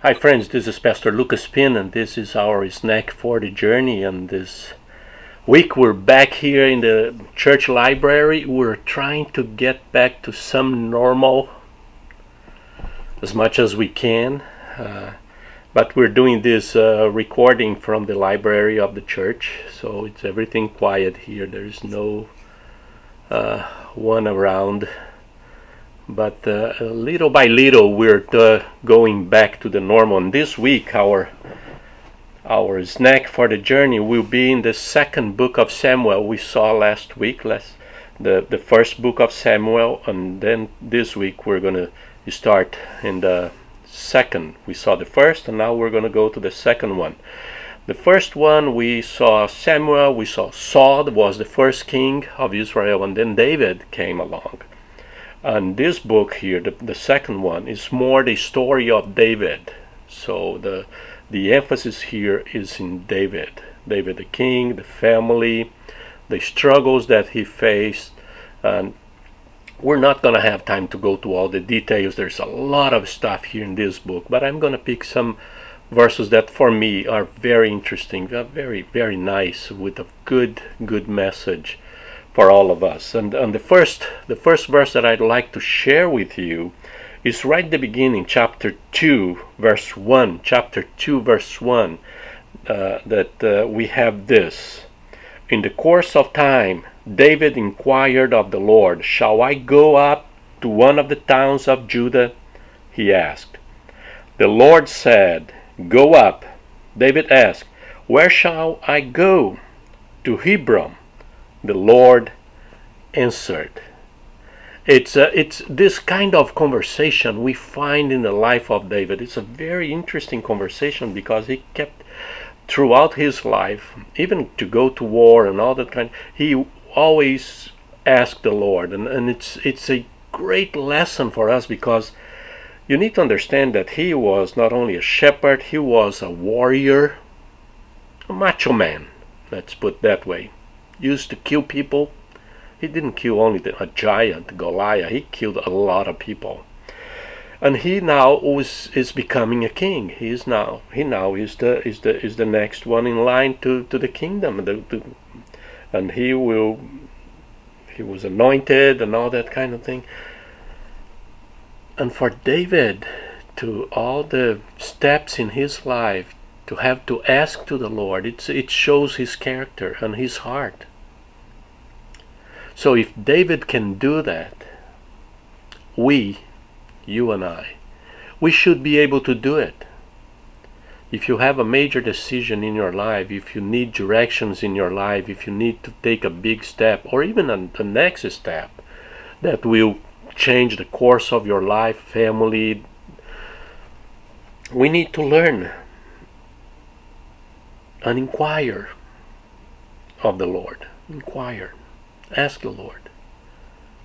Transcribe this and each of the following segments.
Hi friends, this is Pastor Lucas Pin, and this is our snack for the journey. And this week we're back here in the church library. We're trying to get back to some normal as much as we can, but we're doing this recording from the library of the church, so it's everything quiet here. There's no one around. But little by little we're going back to the normal. And this week our snack for the journey will be in the second book of Samuel. We saw last week the first book of Samuel, and then this week we're going to start in the second. We saw the first, and now we're going to go to the second one. The first one, we saw Samuel, we saw Saul was the first king of Israel, and then David came along. And this book here, the second one, is more the story of David. So the emphasis here is in David the king, the family, the struggles that he faced. And we're not going to have time to go to all the details. There's a lot of stuff here in this book, but I'm going to pick some verses that for me are very interesting, very, very nice, with a good message for all of us. And the first verse that I'd like to share with you is right at the beginning, chapter 2 verse 1. Chapter 2 verse 1, that we have this: in the course of time David inquired of the Lord, "Shall I go up to one of the towns of Judah?" he asked. The Lord said, "Go up." David asked, "Where shall I go?" "To Hebron." The Lord answered. It's this kind of conversation we find in the life of David. It's a very interesting conversation because he kept, throughout his life, even to go to war and all that kind, he always asked the Lord. And it's a great lesson for us, because you need to understand that he was not only a shepherd, he was a warrior, a macho man, let's put it that way. Used to kill people. He didn't kill only a giant Goliath. He killed a lot of people. And he now is becoming a king. He now is the next one in line to the kingdom. And he was anointed and all that kind of thing. And for David, to all the steps in his life, to have to ask to the Lord, it shows his character and his heart. So if David can do that, you and I, we should be able to do it. If you have a major decision in your life, if you need directions in your life, if you need to take a big step, or even the next step that will change the course of your life, family, we need to learn and inquire of the Lord. Inquire. Ask the Lord,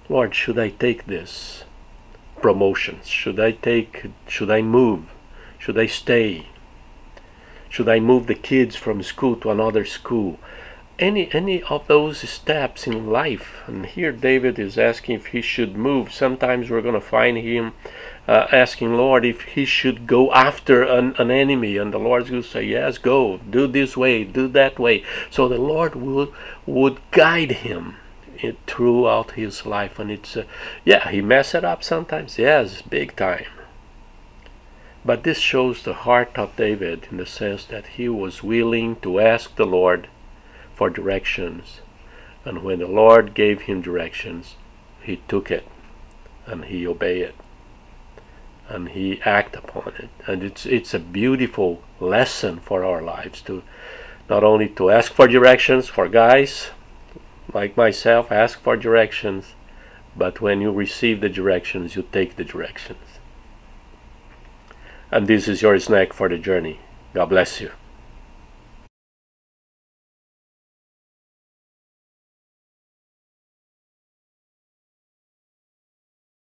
"Lord, should I take this promotion? Should I move? Should I stay? Should I move the kids from school to another school?" Any of those steps in life. And here David is asking if he should move. Sometimes we're going to find him asking Lord if he should go after an enemy, and the Lord's going to say, "Yes, go, do this way, do that way." So the Lord would guide him throughout his life. And it's he messed it up sometimes, yes, big time. But this shows the heart of David, in the sense that he was willing to ask the Lord for directions, and when the Lord gave him directions, he took it and he obeyed it and he acted upon it. And it's a beautiful lesson for our lives, to not only to ask for directions. For guys like myself, ask for directions, but when you receive the directions, you take the directions. And this is your snack for the journey. God bless you.